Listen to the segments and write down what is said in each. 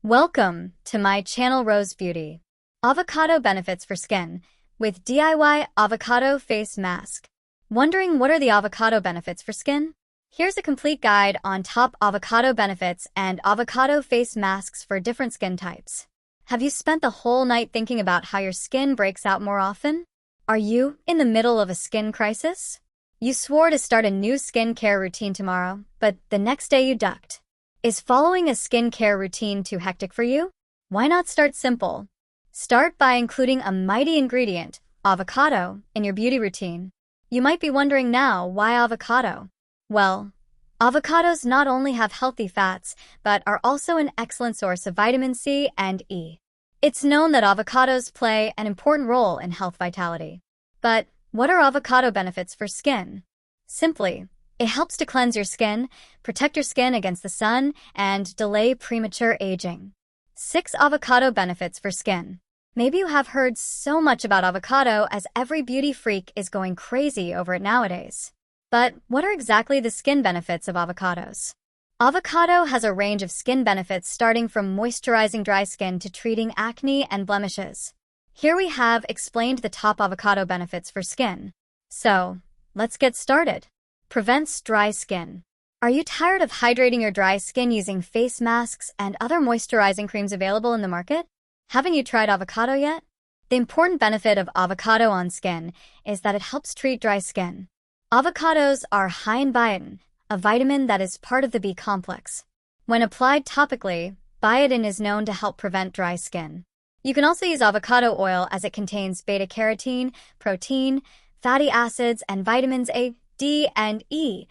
Welcome to my channel Rose Beauty. Avocado benefits for skin with DIY avocado face mask. Wondering what are the avocado benefits for skin? Here's a complete guide on top avocado benefits and avocado face masks for different skin types. Have you spent the whole night thinking about how your skin breaks out more often? Are you in the middle of a skin crisis? You swore to start a new skincare routine tomorrow, but the next day you ducked. Is following a skincare routine too hectic for you? Why not start simple? Start by including a mighty ingredient, avocado, in your beauty routine. You might be wondering now, why avocado? Well, avocados not only have healthy fats, but are also an excellent source of vitamin C and E. It's known that avocados play an important role in health vitality. But what are avocado benefits for skin? Simply, it helps to cleanse your skin, protect your skin against the sun, and delay premature aging. 6 avocado benefits for skin. Maybe you have heard so much about avocado as every beauty freak is going crazy over it nowadays. But what are exactly the skin benefits of avocados? Avocado has a range of skin benefits starting from moisturizing dry skin to treating acne and blemishes. Here we have explained the top avocado benefits for skin. So, let's get started. Prevents dry skin. Are you tired of hydrating your dry skin using face masks and other moisturizing creams available in the market? Haven't you tried avocado yet? The important benefit of avocado on skin is that it helps treat dry skin. Avocados are high in biotin, a vitamin that is part of the B complex. When applied topically, biotin is known to help prevent dry skin. You can also use avocado oil as it contains beta-carotene, protein, fatty acids, and vitamins A, D, and E,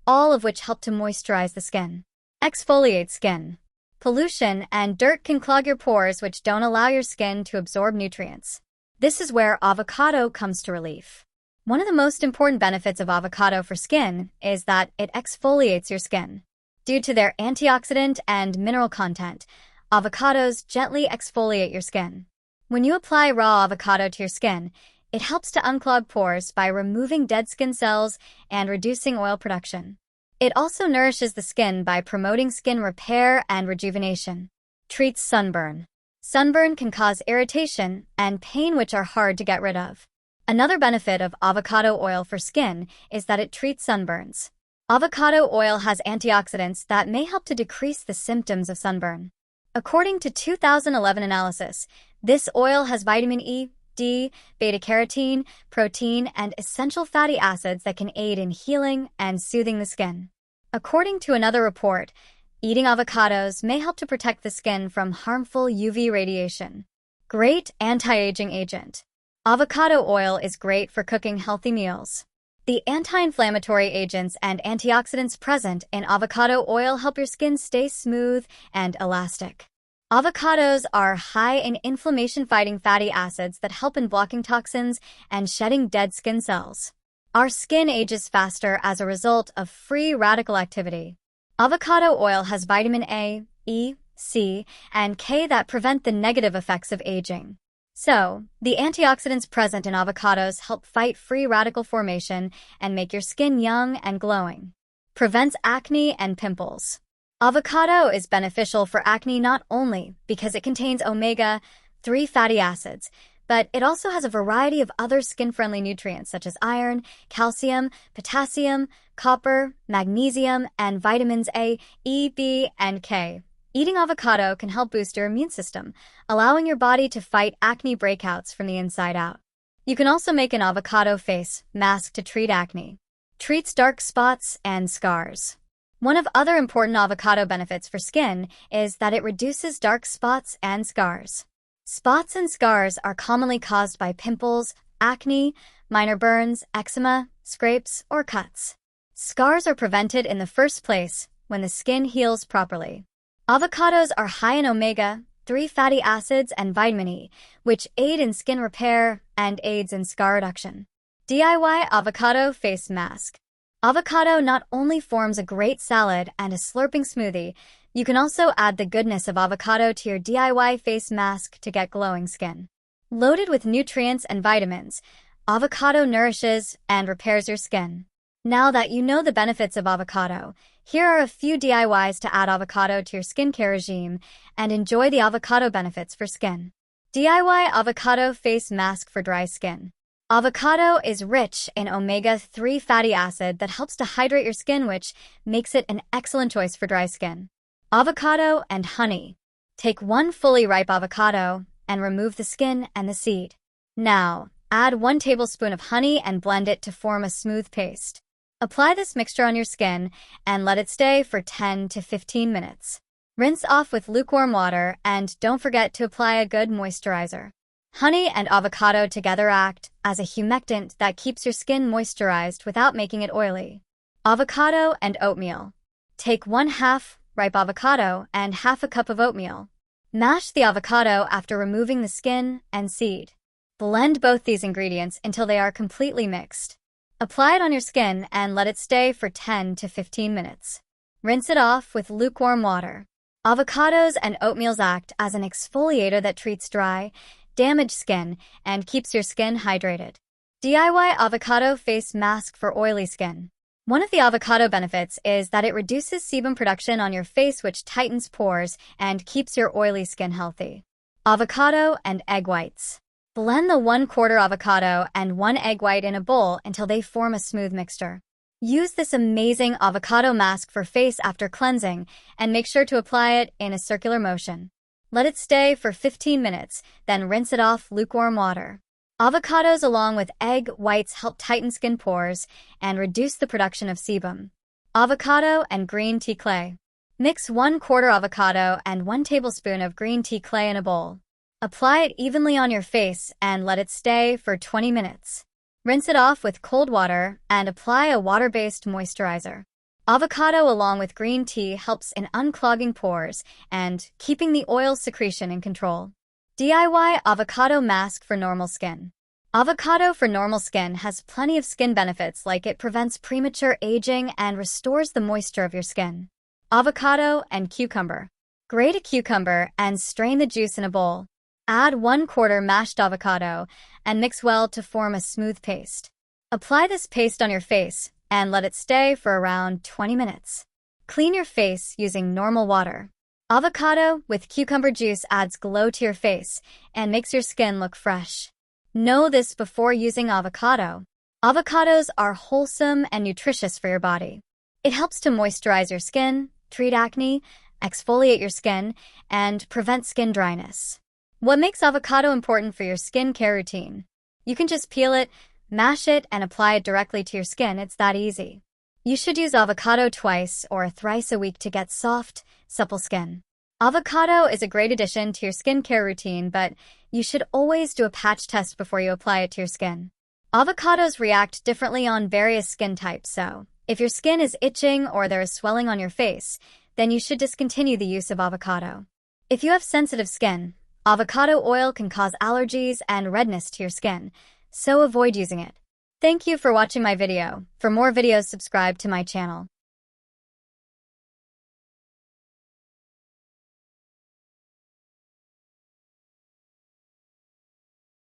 all of which help to moisturize the skin. Exfoliate skin. Pollution and dirt can clog your pores, which don't allow your skin to absorb nutrients. This is where avocado comes to relief. One of the most important benefits of avocado for skin is that it exfoliates your skin. Due to their antioxidant and mineral content, avocados gently exfoliate your skin. When you apply raw avocado to your skin, it helps to unclog pores by removing dead skin cells and reducing oil production. It also nourishes the skin by promoting skin repair and rejuvenation. Treats sunburn. Sunburn can cause irritation and pain, which are hard to get rid of. Another benefit of avocado oil for skin is that it treats sunburns. Avocado oil has antioxidants that may help to decrease the symptoms of sunburn. According to 2011 analysis, this oil has vitamin E, D, beta-carotene, protein, and essential fatty acids that can aid in healing and soothing the skin. According to another report, eating avocados may help to protect the skin from harmful UV radiation. Great anti-aging agent. Avocado oil is great for cooking healthy meals. The anti-inflammatory agents and antioxidants present in avocado oil help your skin stay smooth and elastic. Avocados are high in inflammation-fighting fatty acids that help in blocking toxins and shedding dead skin cells. Our skin ages faster as a result of free radical activity. Avocado oil has vitamin A, E, C, and K that prevent the negative effects of aging. So, the antioxidants present in avocados help fight free radical formation and make your skin young and glowing. Prevents acne and pimples. Avocado is beneficial for acne not only because it contains omega-3 fatty acids, but it also has a variety of other skin-friendly nutrients such as iron, calcium, potassium, copper, magnesium, and vitamins A, E, B, and K. Eating avocado can help boost your immune system, allowing your body to fight acne breakouts from the inside out. You can also make an avocado face mask to treat acne. Treats dark spots and scars. One of other important avocado benefits for skin is that it reduces dark spots and scars. Spots and scars are commonly caused by pimples, acne, minor burns, eczema, scrapes, or cuts. Scars are prevented in the first place when the skin heals properly. Avocados are high in omega-3 fatty acids and vitamin E, which aid in skin repair and aids in scar reduction. DIY avocado face mask. Avocado not only forms a great salad and a slurping smoothie, you can also add the goodness of avocado to your DIY face mask to get glowing skin. Loaded with nutrients and vitamins, avocado nourishes and repairs your skin. Now that you know the benefits of avocado, Here are a few DIYs to add avocado to your skincare regime and enjoy the avocado benefits for skin. DIY Avocado Face Mask for Dry Skin. Avocado is rich in omega-3 fatty acid that helps to hydrate your skin, which makes it an excellent choice for dry skin. Avocado and honey. Take one fully ripe avocado and remove the skin and the seed. Now, add 1 tablespoon of honey and blend it to form a smooth paste. Apply this mixture on your skin and let it stay for 10 to 15 minutes. Rinse off with lukewarm water and don't forget to apply a good moisturizer. Honey and avocado together act as a humectant that keeps your skin moisturized without making it oily. Avocado and oatmeal. Take 1/2 ripe avocado and 1/2 cup of oatmeal. Mash the avocado after removing the skin and seed. Blend both these ingredients until they are completely mixed. Apply it on your skin and let it stay for 10 to 15 minutes. Rinse it off with lukewarm water. Avocados and oatmeals act as an exfoliator that treats dry, damaged skin and keeps your skin hydrated. DIY Avocado Face Mask for Oily Skin. One of the avocado benefits is that it reduces sebum production on your face, which tightens pores and keeps your oily skin healthy. Avocado and egg whites. Blend the 1/4 avocado and 1 egg white in a bowl until they form a smooth mixture. Use this amazing avocado mask for face after cleansing and make sure to apply it in a circular motion. Let it stay for 15 minutes, then rinse it off lukewarm water. Avocados along with egg whites help tighten skin pores and reduce the production of sebum. Avocado and green tea clay. Mix 1/4 avocado and 1 tablespoon of green tea clay in a bowl. Apply it evenly on your face and let it stay for 20 minutes. Rinse it off with cold water and apply a water-based moisturizer. Avocado along with green tea helps in unclogging pores and keeping the oil secretion in control. DIY Avocado Mask for Normal Skin. Avocado for normal skin has plenty of skin benefits, like it prevents premature aging and restores the moisture of your skin. Avocado and cucumber. Grate a cucumber and strain the juice in a bowl. Add 1/4 mashed avocado and mix well to form a smooth paste. Apply this paste on your face and let it stay for around 20 minutes. Clean your face using normal water. Avocado with cucumber juice adds glow to your face and makes your skin look fresh. Know this before using avocado. Avocados are wholesome and nutritious for your body. It helps to moisturize your skin, treat acne, exfoliate your skin, and prevent skin dryness. What makes avocado important for your skincare routine? You can just peel it, mash it, and apply it directly to your skin. It's that easy. You should use avocado twice or thrice a week to get soft, supple skin. Avocado is a great addition to your skincare routine, but you should always do a patch test before you apply it to your skin. Avocados react differently on various skin types, so if your skin is itching or there is swelling on your face, then you should discontinue the use of avocado. If you have sensitive skin, avocado oil can cause allergies and redness to your skin, so avoid using it. Thank you for watching my video. For more videos, subscribe to my channel.